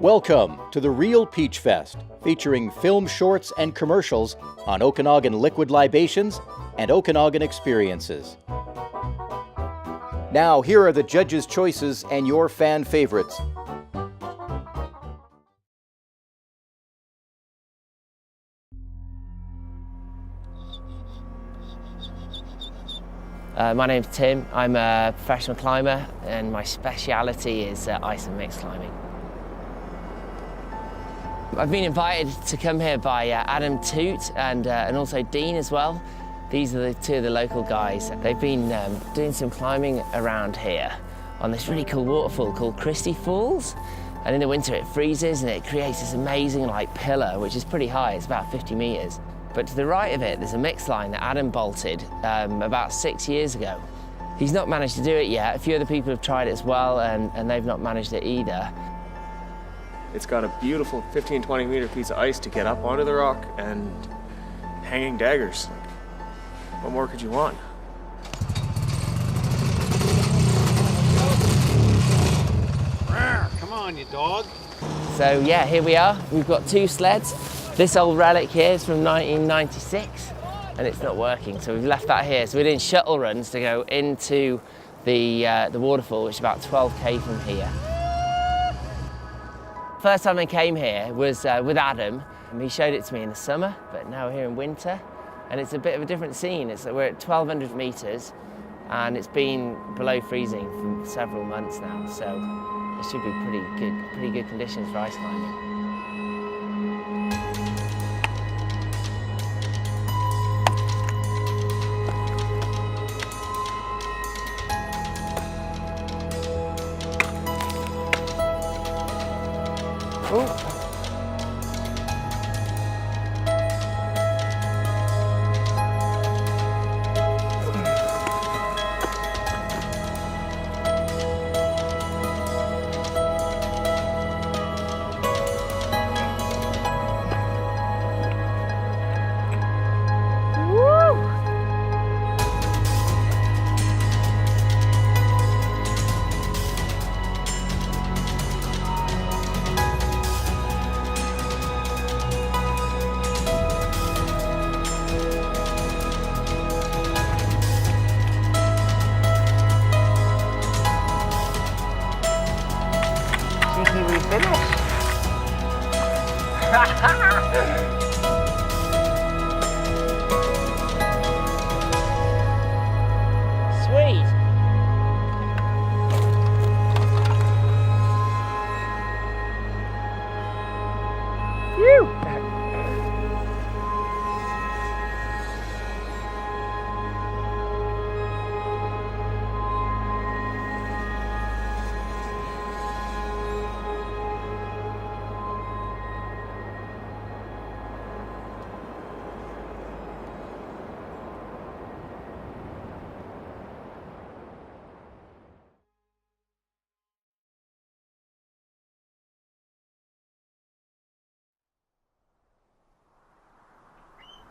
Welcome to the ReelPeachFest, featuring film shorts and commercials on Okanagan liquid libations and Okanagan experiences. Now, here are the judges' choices and your fan favorites. My name's Tim. I'm a professional climber and my speciality is ice and mixed climbing. I've been invited to come here by Adam Toot and also Dean as well. These are the two of the local guys. They've been doing some climbing around here on this really cool waterfall called Christie Falls. And in the winter it freezes and it creates this amazing pillar, which is pretty high, it's about 50 meters. But to the right of it, there's a mixed line that Adam bolted about 6 years ago. He's not managed to do it yet. A few other people have tried it as well and they've not managed it either. It's got a beautiful 15, 20 meter piece of ice to get up onto the rock and hanging daggers. What more could you want? Come on, you dog. So yeah, here we are. We've got two sleds. This old relic here is from 1996 and it's not working, so we've left that here. So we're doing shuttle runs to go into the waterfall, which is about 12k from here. First time I came here was with Adam, and he showed it to me in the summer, but now we're here in winter, and it's a bit of a different scene. We're at 1,200 meters, and it's been below freezing for several months now, so it should be pretty good conditions for ice climbing. Oh. We finished. Sweet. Phew.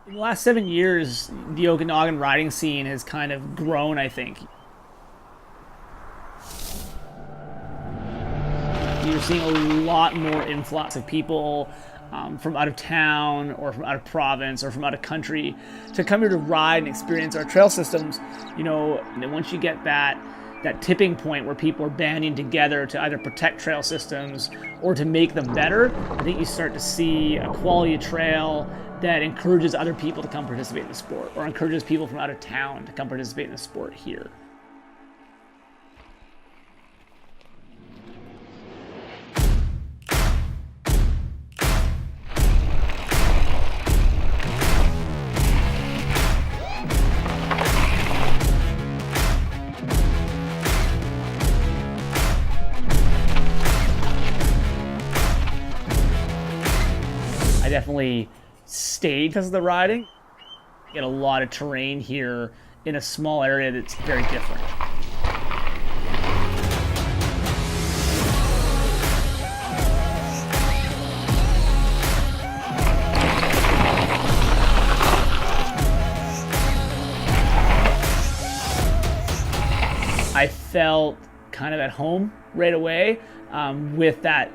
In the last 7 years, the Okanagan riding scene has kind of grown, I think. You're seeing a lot more influx of people from out of town or from out of province or from out of country to come here to ride and experience our trail systems. You know, and then once you get that tipping point where people are banding together to either protect trail systems or to make them better, I think you start to see a quality of trail that encourages other people to come participate in the sport, or encourages people from out of town to come participate in the sport here. I definitely stayed because of the riding. You get a lot of terrain here in a small area that's very different. I felt kind of at home right away with that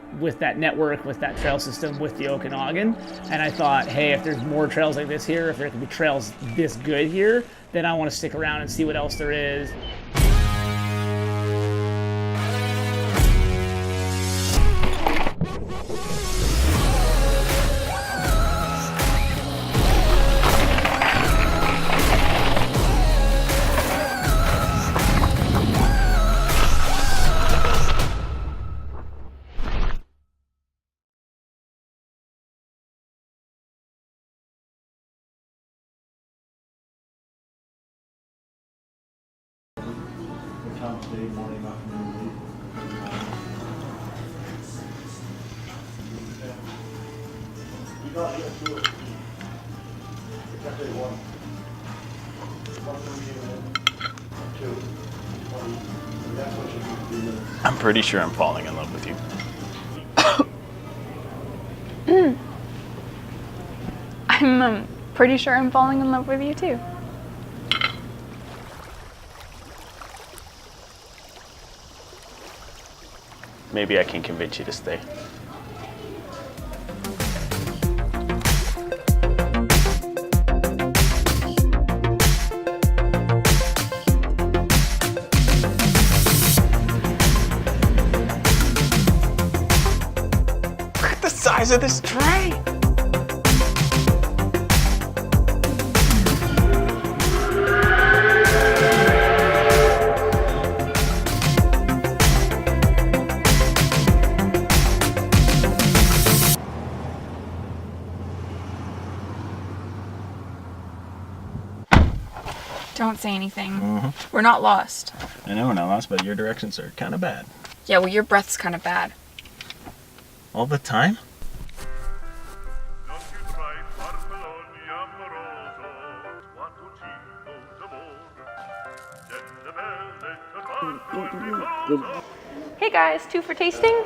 network, with that trail system, with the Okanagan. And I thought, hey, if there's more trails like this here, if there can be trails this good here, then I want to stick around and see what else there is. Morning, afternoon. You got here too. Exactly one. I'm pretty sure I'm falling in love with you. I'm pretty sure I'm falling in love with you too. Maybe I can convince you to stay. Look at the size of this tray! Don't say anything. We're not lost. I know we're not lost, but your directions are kind of bad. Yeah, well, your breath's kind of bad. All the time? Hey guys, 2 for tasting?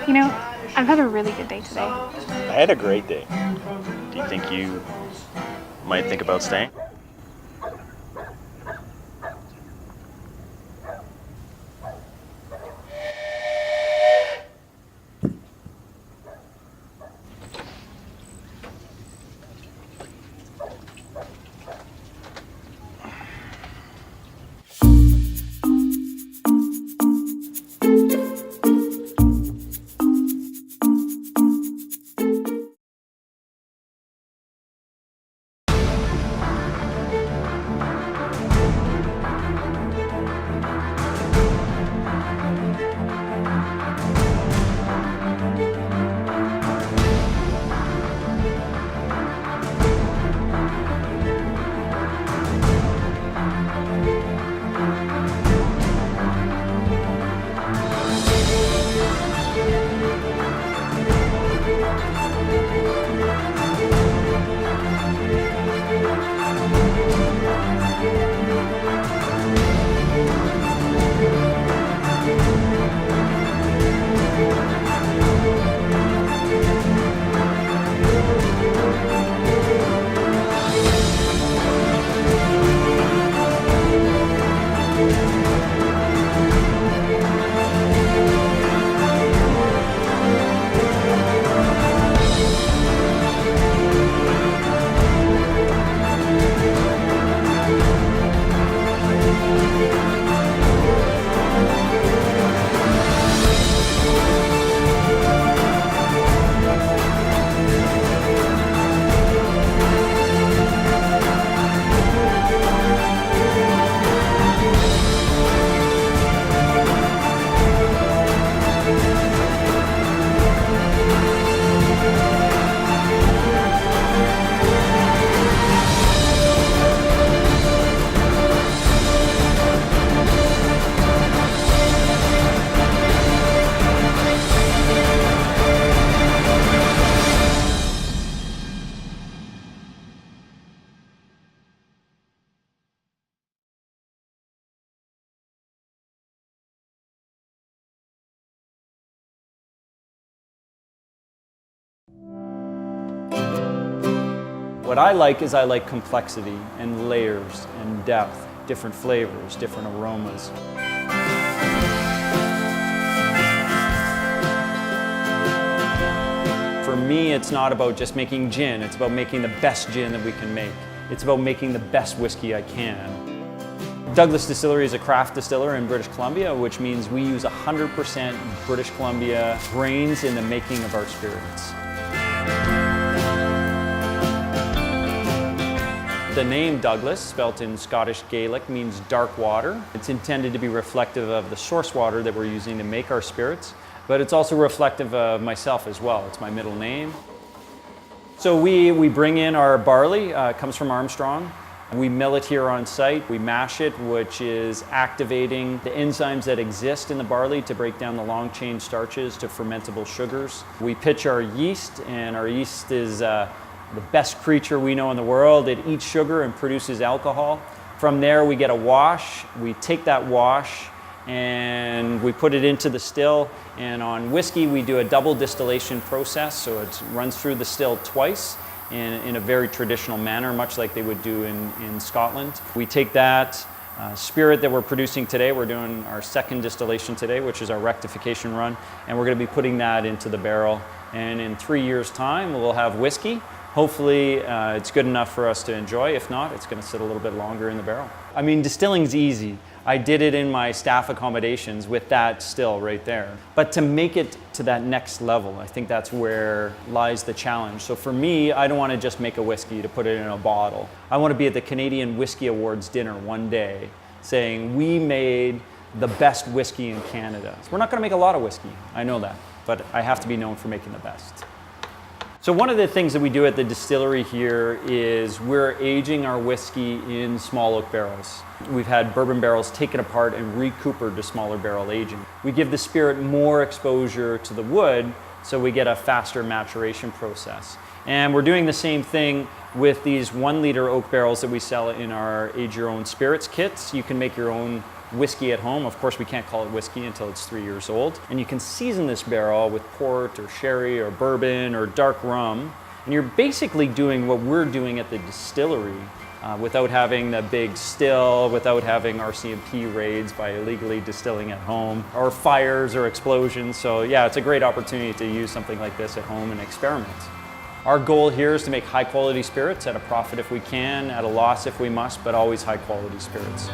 You know, I've had a really good day today. I had a great day. Do you think you might think about staying? What I like is I like complexity and layers and depth, different flavors, different aromas. For me, it's not about just making gin, it's about making the best gin that we can make. It's about making the best whiskey I can. Douglas Distillery is a craft distiller in British Columbia, which means we use 100% British Columbia grains in the making of our spirits. The name Douglas, spelt in Scottish Gaelic, means dark water. It's intended to be reflective of the source water that we're using to make our spirits, but it's also reflective of myself as well. It's my middle name. So we bring in our barley, it comes from Armstrong. We mill it here on site, we mash it, which is activating the enzymes that exist in the barley to break down the long chain starches to fermentable sugars. We pitch our yeast, and our yeast is the best creature we know in the world. It eats sugar and produces alcohol. From there we get a wash. We take that wash and we put it into the still, and on whiskey we do a double distillation process, so it runs through the still twice in a very traditional manner, much like they would do in Scotland. We take that spirit that we're producing today, we're doing our second distillation today, which is our rectification run, and we're going to be putting that into the barrel, and in 3 years' time we'll have whiskey. Hopefully it's good enough for us to enjoy. If not, it's going to sit a little bit longer in the barrel. I mean, distilling's easy. I did it in my staff accommodations with that still right there. But to make it to that next level, I think that's where lies the challenge. So for me, I don't want to just make a whiskey to put it in a bottle. I want to be at the Canadian Whiskey Awards dinner one day saying, we made the best whiskey in Canada. So we're not going to make a lot of whiskey, I know that, but I have to be known for making the best. So one of the things that we do at the distillery here is we're aging our whiskey in small oak barrels. We've had bourbon barrels taken apart and recoopered to smaller barrel aging. We give the spirit more exposure to the wood, so we get a faster maturation process. And we're doing the same thing with these 1 liter oak barrels that we sell in our Age Your Own Spirits kits. You can make your own whiskey at home. Of course, we can't call it whiskey until it's 3 years old. And you can season this barrel with port or sherry or bourbon or dark rum. And you're basically doing what we're doing at the distillery without having the big still, without having RCMP raids by illegally distilling at home, or fires or explosions. So yeah, it's a great opportunity to use something like this at home and experiment. Our goal here is to make high quality spirits at a profit if we can, at a loss if we must, but always high quality spirits.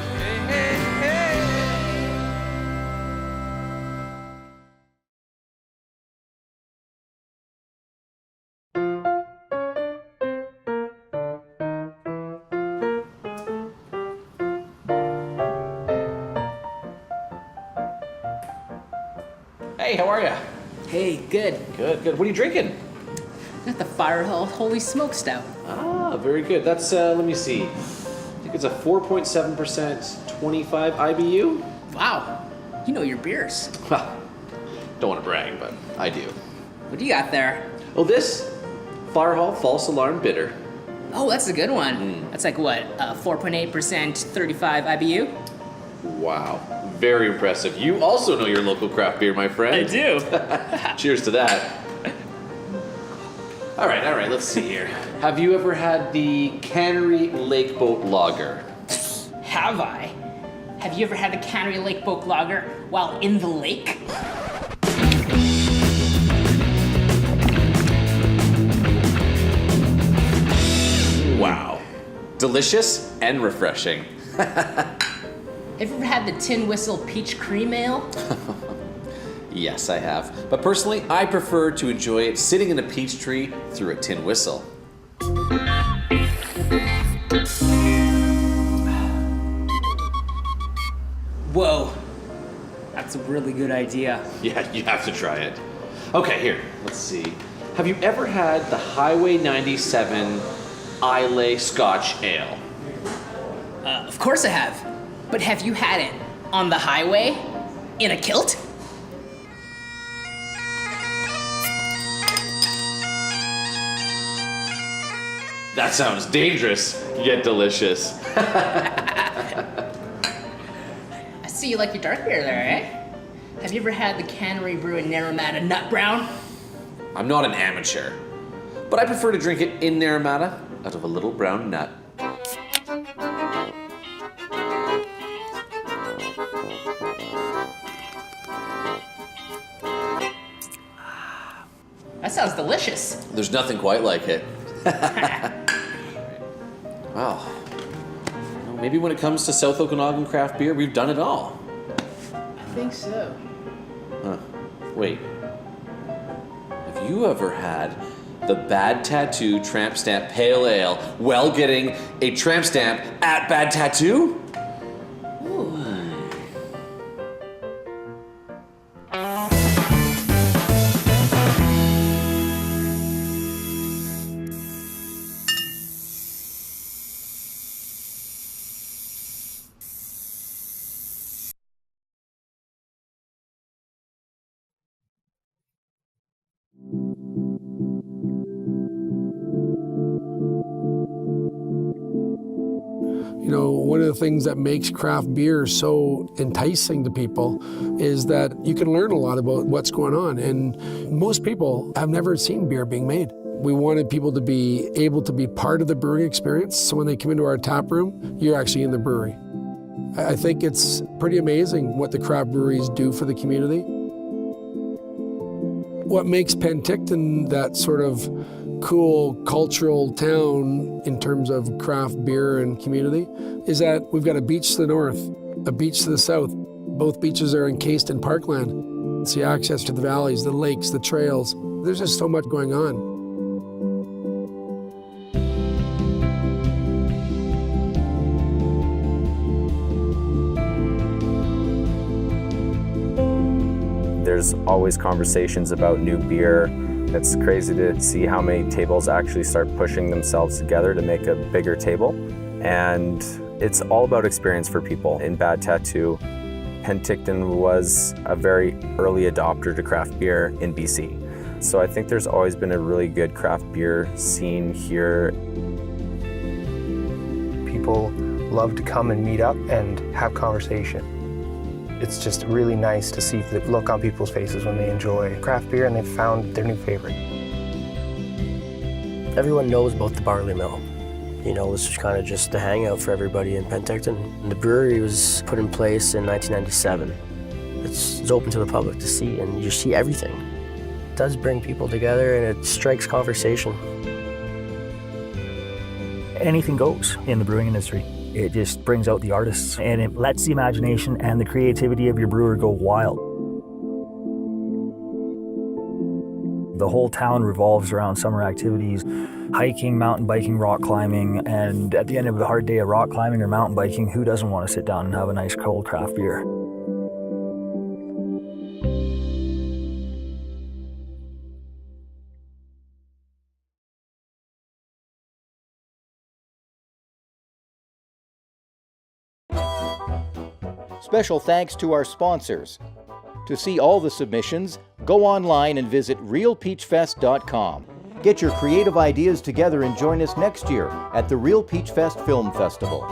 Hey, how are you? Hey, good. Good, good. What are you drinking? Got the Firehill Holy Smoke Stout. Ah, very good. That's, let me see. I think it's a 4.7%, 25 IBU. Wow, you know your beers. Well, don't want to brag, but I do. What do you got there? Oh, this Firehall False Alarm Bitter. Oh, that's a good one. That's like what, 4.8%, 35 IBU? Wow, very impressive. You also know your local craft beer, my friend. I do. Cheers to that. All right, let's see here. Have you ever had the Cannery Lake Boat Lager? Have I? Have you ever had the Cannery Lake Boat Lager while in the lake? Wow, delicious and refreshing. Have you ever had the Tin Whistle Peach Cream Ale? Yes, I have. But personally, I prefer to enjoy it sitting in a peach tree through a tin whistle. Whoa, that's a really good idea. Yeah, you have to try it. Okay, here, let's see. Have you ever had the Highway 97 Islay Scotch Ale? Of course I have. But have you had it on the highway in a kilt? That sounds dangerous, yet delicious. I see you like your dark beer there, eh? Have you ever had the Cannery Brew in Naramata Nut Brown? I'm not an amateur, but I prefer to drink it in Naramata. out of a little brown nut. That sounds delicious. There's nothing quite like it. Wow. Maybe when it comes to South Okanagan craft beer, we've done it all. I think so. Huh. Wait. Have you ever had the Bad Tattoo Tramp Stamp Pale Ale while getting a tramp stamp at Bad Tattoo? You know, one of the things that makes craft beer so enticing to people is that you can learn a lot about what's going on. And most people have never seen beer being made. We wanted people to be able to be part of the brewing experience. So when they come into our tap room, you're actually in the brewery. I think it's pretty amazing what the craft breweries do for the community. What makes Penticton that sort of cool cultural town in terms of craft beer and community is that we've got a beach to the north, a beach to the south. Both beaches are encased in parkland. It's the access to the valleys, the lakes, the trails. There's just so much going on. There's always conversations about new beer. It's crazy to see how many tables actually start pushing themselves together to make a bigger table. And it's all about experience for people. In Bad Tattoo, Penticton was a very early adopter to craft beer in BC. So I think there's always been a really good craft beer scene here. People love to come and meet up and have conversation. It's just really nice to see the look on people's faces when they enjoy craft beer and they've found their new favorite. Everyone knows about the Barley Mill. You know, this was kind of just a hangout for everybody in Penticton. And the brewery was put in place in 1997. It's open to the public to see, and you see everything. It does bring people together, and it strikes conversation. Anything goes in the brewing industry. It just brings out the artists, and it lets the imagination and the creativity of your brewer go wild. The whole town revolves around summer activities, hiking, mountain biking, rock climbing, and at the end of a hard day of rock climbing or mountain biking, who doesn't want to sit down and have a nice cold craft beer? Special thanks to our sponsors. To see all the submissions, go online and visit ReelPeachFest.com. Get your creative ideas together and join us next year at the ReelPeachFest Film Festival.